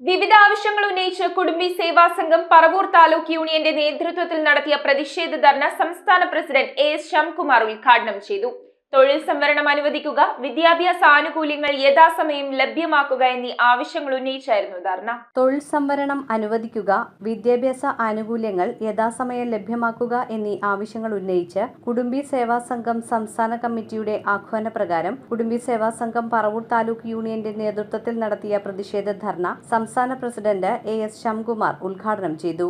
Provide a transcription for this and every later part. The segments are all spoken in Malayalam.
വിവിധ ആവശ്യങ്ങൾ ഉന്നയിച്ച് കുടുംബി സേവാ സംഘം പറവൂർ താലൂക്ക് യൂണിയന്റെ നേതൃത്വത്തിൽ നടത്തിയ പ്രതിഷേധ ധർണ സംസ്ഥാന പ്രസിഡന്റ് എസ് ശ്യാംകുമാർ ഉദ്ഘാടനം ചെയ്തു. തൊഴിൽ സംവരണം അനുവദിക്കുക, വിദ്യാഭ്യാസ ആനുകൂല്യങ്ങൾ യഥാസമയം ലഭ്യമാക്കുക എന്നീ ആവശ്യങ്ങൾ ഉന്നയിച്ചായിരുന്നു ധർണ. തൊഴിൽ സംവരണം അനുവദിക്കുക, വിദ്യാഭ്യാസ ആനുകൂല്യങ്ങൾ യഥാസമയം ലഭ്യമാക്കുക എന്നീ ആവശ്യങ്ങൾ ഉന്നയിച്ച് കുടുംബി സേവാ സംഘം സംസ്ഥാന കമ്മിറ്റിയുടെ ആഹ്വാനപ്രകാരം കുടുംബി സേവാ സംഘം പറവൂർ താലൂക്ക് യൂണിയന്റെ നേതൃത്വത്തിൽ നടത്തിയ പ്രതിഷേധ ധർണ സംസ്ഥാന പ്രസിഡന്റ് എസ് ശ്യാംകുമാർ ഉദ്ഘാടനം ചെയ്തു.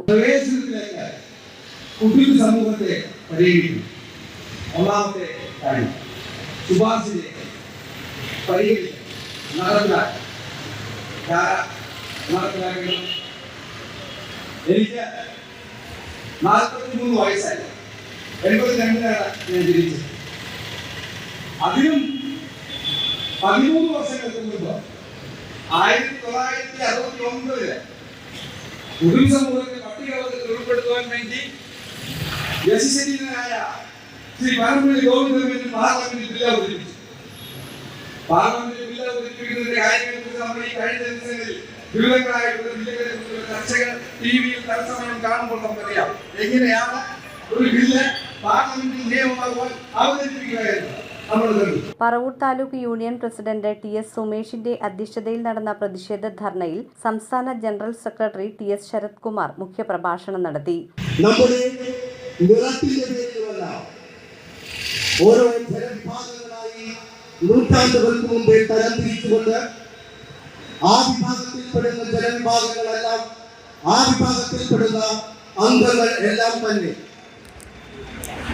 ശുപാർശയെ പരിഗണിച്ച് നടപ്പിലാക്കണം. എനിക്ക് 43 വയസ്സായി. 82-ലാണ് ഞാൻ ജനിച്ചത്. അതിനും 13 വർഷങ്ങൾക്ക് മുമ്പ് 1969 കുടുംബ സമൂഹത്തെ പട്ടികവർഗത്തിൽ ഉൾപ്പെടുത്തുവാൻ വേണ്ടി യശസ്വീനായ ശ്രീ പരമ്പള്ളി ഗോവിന്ദൻ പാർലമെന്റിൽ ബില്ല് അവതരിപ്പിച്ചു. പാർലമെന്റിൽ ബില്ല് അവതരിപ്പിക്കുന്നതിന്റെ കാര്യങ്ങളെക്കുറിച്ച് നമ്മൾ ഈ കഴിഞ്ഞ ദിവസങ്ങളിൽ വിവിധങ്ങളായിട്ടുള്ള ബില്ലുകളെക്കുറിച്ചുള്ള ചർച്ചകൾ ടിവിയിൽ തത്സമയം കാണുമ്പോൾ നമുക്കറിയാം എങ്ങനെയാണ് ഒരു ബില്ല് പാർലമെന്റിൽ നിയമമാകുവാൻ അവതരിപ്പിക്കുകയായിരുന്നു. Paravur taluk union president TS. സുമേഷിന്റെ അധ്യക്ഷതയിൽ നടന്ന പ്രതിഷേധ ധർണയിൽ സംസ്ഥാന general secretary TS. Sarath Kumar മുഖ്യപ്രഭാഷണം നടത്തി. ഓരോ ജനവിഭാഗങ്ങളായി നൂറ്റാണ്ടുകൾക്ക് മുമ്പേ തരംതിരിച്ചുകൊണ്ട് ആ വിഭാഗത്തിൽപ്പെടുന്ന ജനവിഭാഗങ്ങളെല്ലാം ആ വിഭാഗത്തിൽപ്പെടുന്ന അംഗങ്ങൾ എല്ലാം തന്നെ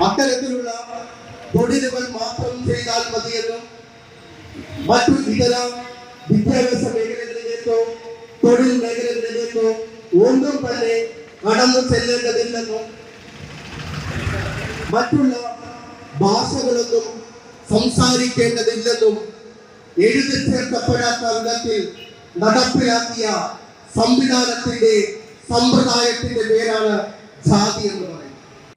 അത്തരത്തിലുള്ള തൊഴിലുകൾ മാത്രം ചെയ്താൽ മതിയെന്നും മറ്റു ഇതര വിദ്യാഭ്യാസ മേഖലകളിലേക്കോ തൊഴിൽ മേഖലകളിലേക്കോ ഒന്നും തന്നെ കടന്നു ചെല്ലേണ്ടതില്ലെന്നും മറ്റുള്ള ഭാഷകളൊന്നും സംസാരിക്കേണ്ടതില്ലെന്നും എഴുതി ചേർക്കപ്പെടാത്ത വിധത്തിൽ നടപ്പിലാക്കിയ സംവിധാനത്തിന്റെ സമ്പ്രദായത്തിന്റെ പേരാണ് ജാതി എന്ന് പറയുന്നത്.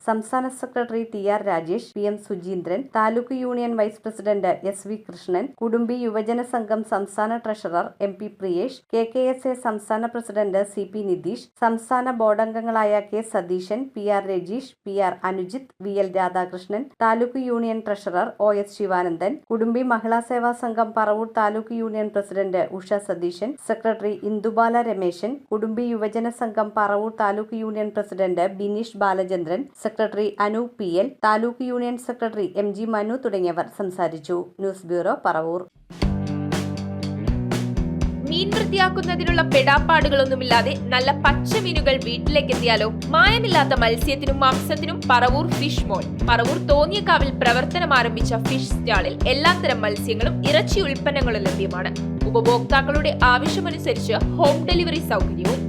സംസ്ഥാന secretary TR. Rajesh, PM. Sujeendran, taluk union vice president SV. Krishnan, Kudumbi Yuvajana Sangham സംസ്ഥാന ട്രഷറർ എം.പി. പ്രിയേഷ്, കെ.കെ.എസ്.എ. സംസ്ഥാന പ്രസിഡന്റ് സി.പി. നിതീഷ്, സംസ്ഥാന ബോർഡംഗങ്ങളായ K. Satheesan, PR. Rajeesh, PR. Anujith, VL. Radhakrishnan, taluk union treasurer OS. Sivanandan, Kudumbi Mahila Seva Sangham Paravur taluk union president Usha Satheesan, secretary Indubala Rameshan, Kudumbi Yuvajana Sangham Paravur taluk union president Bineesh Balachandran, secretary Anu PL, taluk union secretary MG. Manu തുടങ്ങിയവർ സംസാരിച്ചു. News bureau, Paravur. മീൻ വൃത്തിയാക്കുന്നതിനുള്ള പെടാപ്പാടുകളൊന്നുമില്ലാതെ നല്ല പച്ച മീനുകൾ വീട്ടിലേക്കെത്തിയാലോ? മായമില്ലാത്ത മത്സ്യത്തിനും മാംസത്തിനും പറവൂർ ഫിഷ് മോൾ. പറവൂർ തോന്നിയക്കാവിൽ പ്രവർത്തനം ആരംഭിച്ച ഫിഷ് സ്റ്റാളിൽ എല്ലാത്തരം മത്സ്യങ്ങളും ഇറച്ചി ഉൽപ്പന്നങ്ങളും ലഭ്യമാണ്. ഉപഭോക്താക്കളുടെ ആവശ്യമനുസരിച്ച് ഹോം ഡെലിവറി സൗകര്യവും.